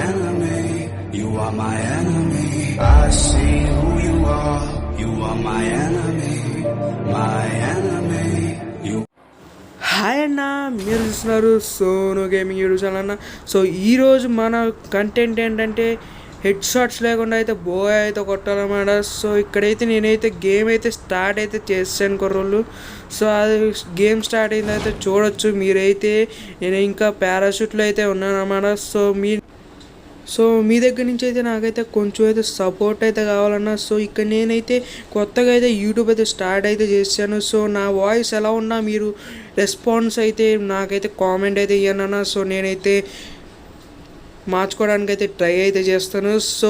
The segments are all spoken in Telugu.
enemy. You are my enemy. I see who you are. You are my enemy. My enemy. You. Hi అన్న, మీరు చూస్తున్నారు సోను గేమింగ్ యూట్యూబ్ ఛానల్ అన్న. సో ఈరోజు మన కంటెంట్ ఏంటంటే హెడ్ షాట్స్ లేకుండా అయితే బోయ్ అయితే కొట్టాలన్నమాట. సో ఇక్కడైతే నేనైతే గేమ్ అయితే స్టార్ట్ అయితే చేసాను కుర్రోళ్ళు. సో అది గేమ్ స్టార్ట్ అయింది అయితే చూడొచ్చు మీరైతే. నేను ఇంకా పారాషూట్లో అయితే ఉన్నాను అన్నమాట. సో మీ దగ్గర నుంచి అయితే నాకైతే కొంచెం అయితే సపోర్ట్ అయితే కావాలన్నా. సో ఇక్కడ నేనైతే కొత్తగా అయితే యూట్యూబ్ అయితే స్టార్ట్ అయితే చేశాను. సో నా వాయిస్ ఎలా ఉన్నా మీరు రెస్పాన్స్ అయితే నాకైతే కామెంట్ అయితే ఇవ్వనన్నా. సో నేనైతే మార్చుకోవడానికి అయితే ట్రై అయితే చేస్తాను. సో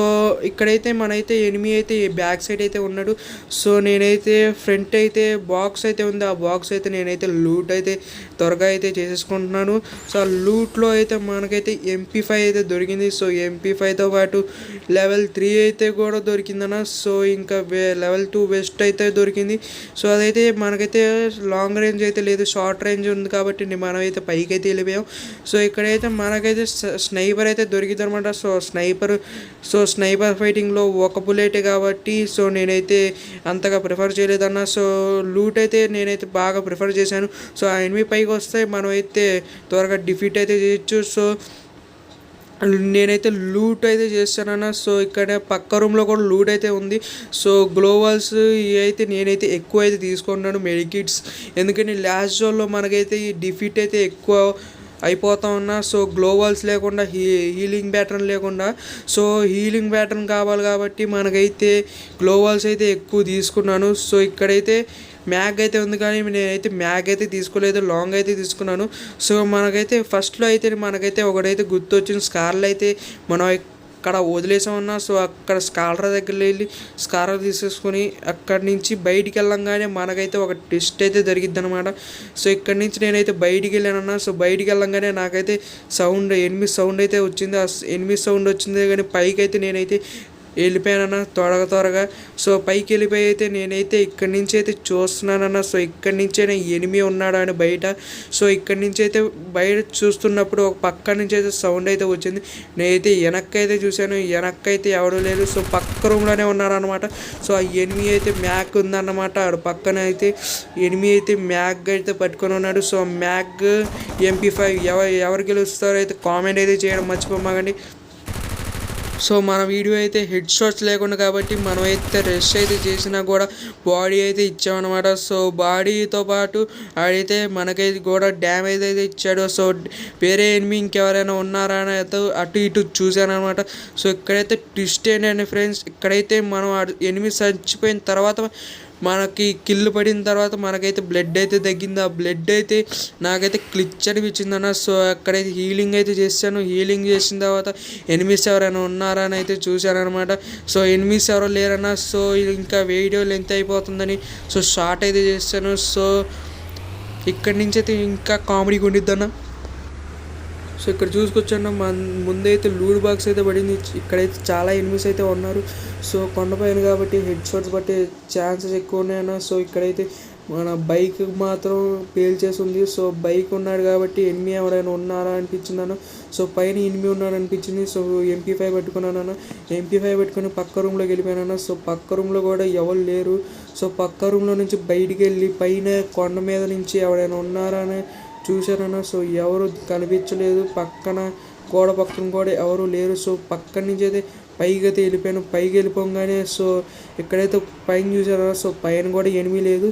ఇక్కడైతే మనైతే ఎనిమి అయితే బ్యాక్ సైడ్ అయితే ఉన్నాడు. సో నేనైతే ఫ్రంట్ అయితే బాక్స్ అయితే ఉంది. ఆ బాక్స్ అయితే నేనైతే లూట్ అయితే త్వరగా అయితే చేసేసుకుంటున్నాను. సో ఆ లూట్లో అయితే మనకైతే MP5 అయితే దొరికింది. సో MP5తో పాటు లెవెల్ 3 అయితే కూడా దొరికిందన్న. సో ఇంకా లెవెల్ 2 వెస్ట్ అయితే దొరికింది. సో అదైతే మనకైతే లాంగ్ రేంజ్ అయితే లేదు, షార్ట్ రేంజ్ ఉంది కాబట్టి మనమైతే పైకి అయితే వెళ్ళిపోయాం. సో ఇక్కడైతే మనకైతే స్నైపర్ అయితే దొరికింది అనమాట. సో స్నైపర్ ఫైటింగ్లో ఒక బుల్లెటే కాబట్టి సో నేనైతే అంతగా ప్రిఫర్ చేయలేదన్న. సో లూట్ అయితే నేనైతే బాగా ప్రిఫర్ చేశాను. సో ఆ ఎనిమి పైకి వస్తే మనం అయితే త్వరగా డిఫీట్ అయితే చేయొచ్చు. సో నేనైతే లూట్ అయితే చేస్తానన్న. సో ఇక్కడ పక్క రూమ్లో కూడా లూట్ అయితే ఉంది. సో గ్లోవల్స్ ఇవి అయితే నేనైతే ఎక్కువ అయితే తీసుకుంటున్నాను, మెడికిట్స్. ఎందుకంటే లాస్ట్ జోన్లో మనకైతే ఈ డిఫీట్ అయితే ఎక్కువ అయిపోతా ఉన్నా. సో గ్లోవల్స్ లేకుండా హీలింగ్ ప్యాటర్న్ లేకుండా, సో హీలింగ్ ప్యాటర్న్ కావాలి కాబట్టి మనకైతే గ్లోవల్స్ అయితే ఎక్కువ తీసుకున్నాను. సో ఇక్కడైతే మ్యాగ్ అయితే ఉంది కానీ నేనైతే మ్యాగ్ అయితే తీసుకోలేదు, లాంగ్ అయితే తీసుకున్నాను. సో మనకైతే ఫస్ట్లో అయితే మనకైతే ఒకటైతే గుర్తొచ్చిన స్కార్లు అయితే మనం అక్కడ వదిలేసామన్నా. సో అక్కడ స్కాలర్ దగ్గర వెళ్ళి స్కాలర్ తీసేసుకొని అక్కడి నుంచి బయటికి వెళ్ళంగానే మనకైతే ఒక టెస్ట్ అయితే జరిగిద్ది అనమాట. సో ఇక్కడి నుంచి నేనైతే బయటికి వెళ్ళానన్నా. సో బయటికి వెళ్ళంగానే నాకైతే ఎనిమిది సౌండ్ అయితే వచ్చింది. ఆ ఎనిమిది సౌండ్ వచ్చింది కానీ పైకి అయితే నేనైతే వెళ్ళిపోయానన్నా త్వరగా. సో పైకి వెళ్ళిపోయి అయితే నేనైతే ఇక్కడి నుంచి అయితే చూస్తున్నానన్నా. సో ఇక్కడి నుంచే ఎనిమి ఉన్నాడు అని బయట. సో ఇక్కడి నుంచి అయితే బయట చూస్తున్నప్పుడు ఒక పక్క నుంచి అయితే సౌండ్ అయితే వచ్చింది. నేనైతే వెనక్కి అయితే చూశాను, వెనక్కి అయితే ఎవడూ లేదు. సో పక్క రూమ్లోనే ఉన్నారనమాట. సో ఆ ఎనిమి అయితే మ్యాగ్ ఉందన్నమాట. ఆడు పక్కన అయితే ఎనిమి అయితే మ్యాగ్ అయితే పట్టుకొని ఉన్నాడు. సో మ్యాగ్ MP5 ఎవరు గెలుస్తారో అయితే కామెంట్ అయితే చేయడం మర్చిపోమాకండి. సో మన వీడియో అయితే హెడ్ షాట్స్ లేకుండా కాబట్టి మనం అయితే రెస్ట్ అయితే చేసినా కూడా బాడీ అయితే ఇచ్చామన్నమాట. సో బాడీతో పాటు ఆడైతే మనకైతే కూడా డ్యామేజ్ అయితే ఇచ్చాడు. సో వేరే ఎనిమి ఇంకెవరైనా ఉన్నారా అని అయితే అటు ఇటు చూశాను అనమాట. సో ఇక్కడైతే ట్విస్ట్ ఏంటంటే ఫ్రెండ్స్, ఇక్కడైతే మనం ఎనిమి చచ్చిపోయిన తర్వాత మనకి కిల్లు పడిన తర్వాత మనకైతే బ్లడ్ అయితే తగ్గింది. ఆ బ్లడ్ అయితే నాకైతే క్లిచ్ అనిపించిందన్న. సో అక్కడైతే హీలింగ్ అయితే చేశాను. హీలింగ్ చేసిన తర్వాత ఎనిమిస్ ఎవరైనా ఉన్నారా అని అయితే చూశాను అనమాట. సో ఎనిమిస్ ఎవరో లేరన్నా. సో ఇంకా వీడియో లెంత్ అయిపోతుందని సో షార్ట్ అయితే చేశాను. సో ఇక్కడి నుంచి అయితే ఇంకా కామెడీ ఉండిద్దన్న. సో ఇక్కడ చూసుకొచ్చాను ముందైతే లూడ్ బాక్స్ అయితే పడింది. ఇక్కడైతే చాలా ఎనిమిస్ అయితే ఉన్నారు. సో కొండపైన కాబట్టి హెడ్ షాట్స్ పట్టే ఛాన్సెస్ ఎక్కువ ఉన్నాయన్న. సో ఇక్కడైతే మన బైక్ మాత్రం పేల్చేసి ఉంది. సో బైక్ ఉన్నాడు కాబట్టి ఎనిమి ఎవరైనా ఉన్నారా అనిపించిందన్న. సో పైన ఎనిమి ఉన్నాడు అనిపించింది. So MP5 పెట్టుకున్నానన్న. MP5 పెట్టుకుని పక్క రూమ్లోకి వెళ్ళిపోయానన్న. సో పక్క రూమ్లో కూడా ఎవరు లేరు. సో పక్క రూమ్లో నుంచి బయటికి వెళ్ళి పైన కొండ మీద నుంచి ఎవరైనా ఉన్నారా అని చూశానన్నా. సో ఎవరు కనిపించలేదు. పక్కన గోడ పక్కన కూడా ఎవరు లేరు. సో పక్కన నుంచి అయితే పైకి అయితే వెళ్ళిపోయాను. పైకి వెళ్ళిపోగానే సో ఇక్కడైతే పైన చూసాను. సో పైన కూడా ఎనిమి లేదు.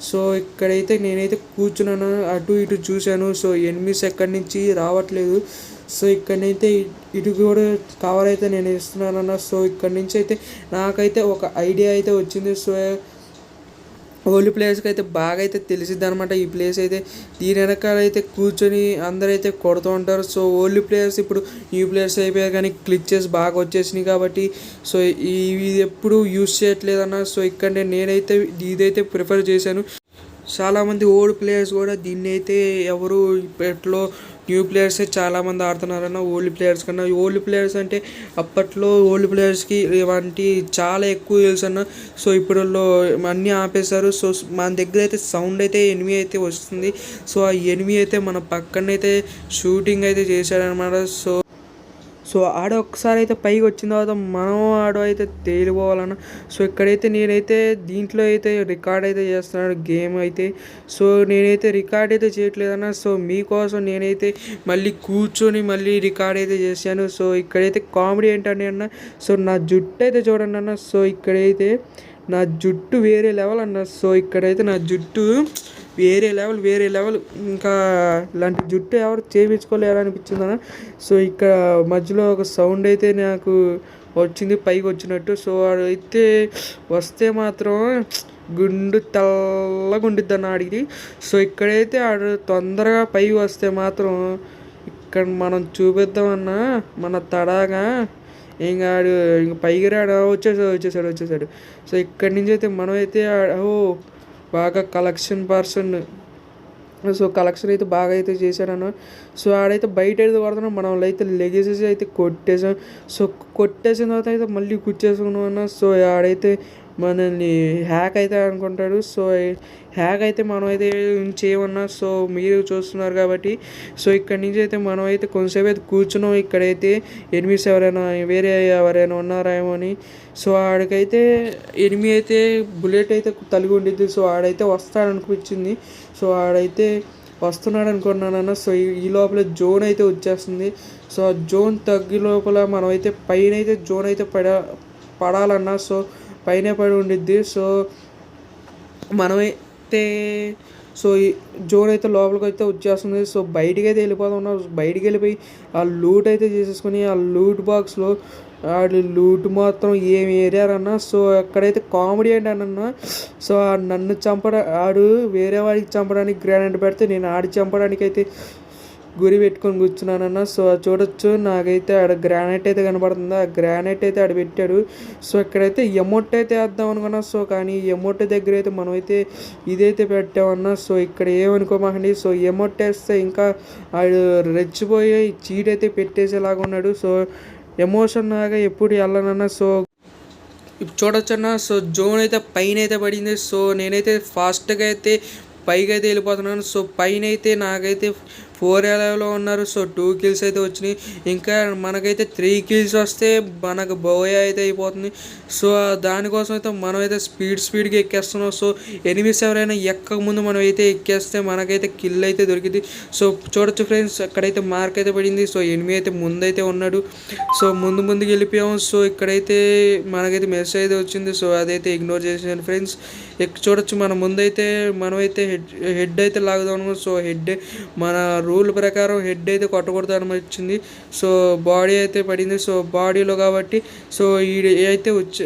సో ఇక్కడైతే నేనైతే కూర్చున్నాను, అటు ఇటు చూశాను. సో ఎనిమిస్ ఎక్కడి నుంచి రావట్లేదు. సో ఇక్కడైతే ఇటు కూడా కవర్ అయితే నేను ఇస్తున్నానన్న. సో ఇక్కడి నుంచి అయితే నాకైతే ఒక ఐడియా అయితే వచ్చింది. సో ఓల్డ్ ప్లేయర్స్కి అయితే బాగా అయితే తెలిసిద్ది అనమాట ఈ ప్లేస్ అయితే. దీని వెనకాల అయితే కూర్చొని అందరైతే కొడుతూ ఉంటారు. సో ఓల్డ్ ప్లేయర్స్ ఇప్పుడు న్యూ ప్లేయర్స్ అయిపోయారు కానీ గ్లిచెస్ బాగా వచ్చేసినాయి కాబట్టి సో ఇవి ఎప్పుడు యూజ్ చేయట్లేదన్న. సో ఇక్కడ నేనైతే ఇదైతే ప్రిఫర్ చేశాను. చాలామంది ఓల్డ్ ప్లేయర్స్ కూడా దీన్ని అయితే ఎవరు ఇప్పట్లో న్యూ ప్లేయర్సే చాలామంది ఆడుతున్నారన్న ఓల్డ్ ప్లేయర్స్ కన్నా. ఓల్డ్ ప్లేయర్స్ అంటే అప్పట్లో ఓల్డ్ ప్లేయర్స్కి ఇవంటి చాలా ఎక్కువ తెలుసు అన్న. సో ఇప్పుడు అన్నీ ఆపేశారు. సో మన దగ్గర అయితే సౌండ్ అయితే ఎనిమి అయితే వస్తుంది. సో ఆ ఎనిమి అయితే మన పక్కన అయితే షూటింగ్ అయితే చేశాడనమాట. సో సో ఆడ ఒకసారి అయితే పైకి వచ్చిన తర్వాత మనం ఆడ అయితే తేలిపోవాలన్న. సో ఇక్కడైతే నేనైతే దీంట్లో అయితే రికార్డ్ అయితే చేస్తున్నాను గేమ్ అయితే. సో నేనైతే రికార్డ్ అయితే చేయట్లేదన్న. సో మీకోసం నేనైతే మళ్ళీ కూర్చొని మళ్ళీ రికార్డ్ అయితే చేశాను. సో ఇక్కడైతే కామెడీ ఏంటంటే అన్న, సో నా జుట్టు అయితే చూడండి అన్న. సో ఇక్కడైతే నా జుట్టు వేరే లెవెల్ అన్న. సో ఇక్కడైతే నా జుట్టు వేరే లెవెల్ ఇంకా ఇలాంటి జుట్టు ఎవరు చేయించుకోలేరు అనిపించింది అన్న. సో ఇక్కడ మధ్యలో ఒక సౌండ్ అయితే నాకు వచ్చింది పైకి వచ్చినట్టు. సో అయితే వస్తే మాత్రం గుండు తెల్లగా ఉండిద్ది అన్న ఆడికి. సో ఇక్కడైతే ఆడు తొందరగా పైకి వస్తే మాత్రం ఇక్కడ మనం చూపిద్దామన్నా మన తడాగా ఇంకా ఆడు ఇంక పైకి రాడు. వచ్చేసాడు. సో ఇక్కడి నుంచి అయితే మనమైతే బాగా కలెక్షన్ పర్సన్. సో కలెక్షన్ అయితే బాగా అయితే చేశాడన్న. సో ఆడైతే బయట అయితే కొడుతున్నాం, మనం అయితే లెగేజెస్ అయితే కొట్టేసాం. సో కొట్టేసిన తర్వాత అయితే మళ్ళీ కూర్చేసుకున్నాం అన్న. సో ఆడైతే మనల్ని హ్యాక్ అయితే అనుకుంటాడు. సో హ్యాక్ అయితే మనం అయితే చేయమన్నా. సో మీరు చూస్తున్నారు కాబట్టి సో ఇక్కడి నుంచి అయితే మనం అయితే కొంతసేపు అయితే కూర్చున్నాం. ఇక్కడైతే ఎనిమిస్ ఎవరైనా ఉన్నారేమో అని. సో ఆడికైతే ఎనిమి అయితే బుల్లెట్ అయితే తలిగి ఉండిద్ది. సో ఆడైతే వస్తాడనిపించింది. సో ఆడైతే వస్తున్నాడు అనుకున్నానన్న. సో ఈ లోపల జోన్ అయితే వచ్చేస్తుంది. సో ఆ జోన్ తగ్గి లోపల మనం అయితే పైన అయితే జోన్ అయితే పడాలన్నా. సో పైన పడి ఉండిద్ది. సో మనమైతే సో ఈ జోన్ అయితే లోపలికి అయితే వచ్చేస్తుంది. సో బయటికి అయితే వెళ్ళిపోతున్నాం. బయటికి వెళ్ళిపోయి ఆ లూట్ అయితే చేసేసుకుని ఆ లూట్ బాక్స్లో ఆడు లూట్ మాత్రం ఏమి ఏరారన్నా. సో అక్కడైతే కామెడీ ఏంటన్నా, సో నన్ను ఆడు వేరే వాడికి చంపడానికి గ్రానైట్ పెడితే నేను ఆడి చంపడానికి అయితే గురి పెట్టుకొని కూర్చున్నానన్న. సో చూడొచ్చు నాకైతే ఆడ గ్రానైట్ అయితే కనబడుతుంది. ఆ గ్రానైట్ అయితే ఆడ పెట్టాడు. సో ఇక్కడైతే ఎమోట్ అయితే వేద్దాం అనుకున్నా. సో కానీ ఎమోట్ దగ్గర అయితే మనమైతే ఇదైతే పెట్టామన్నా. సో ఇక్కడ ఏమనుకోమాకండి. సో ఎమోట్ వేస్తే ఇంకా ఆడు రెచ్చిపోయి చీట్ అయితే పెట్టేసేలాగా ఉన్నాడు. సో ఎమోషన్ లాగా ఎప్పుడు వెళ్ళనన్నా. సో ఇప్పుడు చూడొచ్చన్నా. సో జోన్ అయితే పైన అయితే పడింది. సో నేనైతే ఫాస్ట్గా అయితే పైకి అయితే వెళ్ళిపోతున్నాను. సో పైన అయితే నాకైతే 4 లెవెల్లో ఉన్నారు. సో 2 kills అయితే వచ్చినాయి. ఇంకా మనకైతే 3 kills వస్తే మనకు బోయ అయితే అయిపోతుంది. సో దానికోసం అయితే మనం అయితే స్పీడ్గా ఎక్కేస్తున్నాం. సో ఎనిమిస్ ఎవరైనా ఎక్కక ముందు మనం అయితే ఎక్కేస్తే మనకైతే కిల్ అయితే దొరికింది. సో చూడొచ్చు ఫ్రెండ్స్, అక్కడైతే మార్క్ అయితే పడింది. సో ఎనిమి అయితే ముందైతే ఉన్నాడు. సో ముందుకు వెళ్ళిపోయాము. సో ఇక్కడైతే మనకైతే మెసేజ్ అయితే వచ్చింది. సో అదైతే ఇగ్నోర్ చేసాను ఫ్రెండ్స్. చూడొచ్చు మన ముందైతే మనమైతే హెడ్ అయితే లాగుదాం. సో హెడ్ మన రూల్ ప్రకారం హెడ్ అయితే కొట్టకూడదు అనిపించింది. సో బాడీ అయితే పడింది. సో బాడీలో కాబట్టి సో అయితే వచ్చి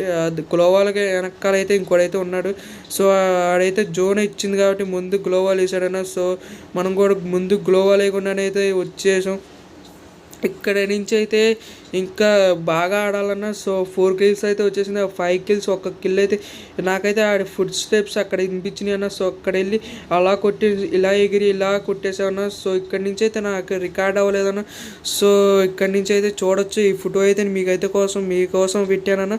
గ్లోవాల్గా వెనకాలైతే ఇంకోడైతే ఉన్నాడు. సో ఆడైతే జోన్ ఇచ్చింది కాబట్టి ముందు గ్లోవాల్ వేసాడన్న. సో మనం కూడా ముందు గ్లోవాల్ వేయకుండానే అయితే వచ్చేసాం. ఇక్కడ నుంచి అయితే ఇంకా బాగా ఆడాలన్నా. సో 4 kills అయితే వచ్చేసింది. 5 kills, 1 kill అయితే నాకైతే ఆడి ఫుడ్ స్టెప్స్ అక్కడ వినిపించినాయి అన్న. సో అక్కడ వెళ్ళి అలా ఇలా ఎగిరి ఇలా కొట్టేసామన్నా. సో ఇక్కడి నుంచి అయితే నాకు రికార్డ్ అవ్వలేదన్న. సో ఇక్కడి నుంచి అయితే చూడొచ్చు. ఈ ఫోటో అయితే మీకోసం పెట్టానన్న.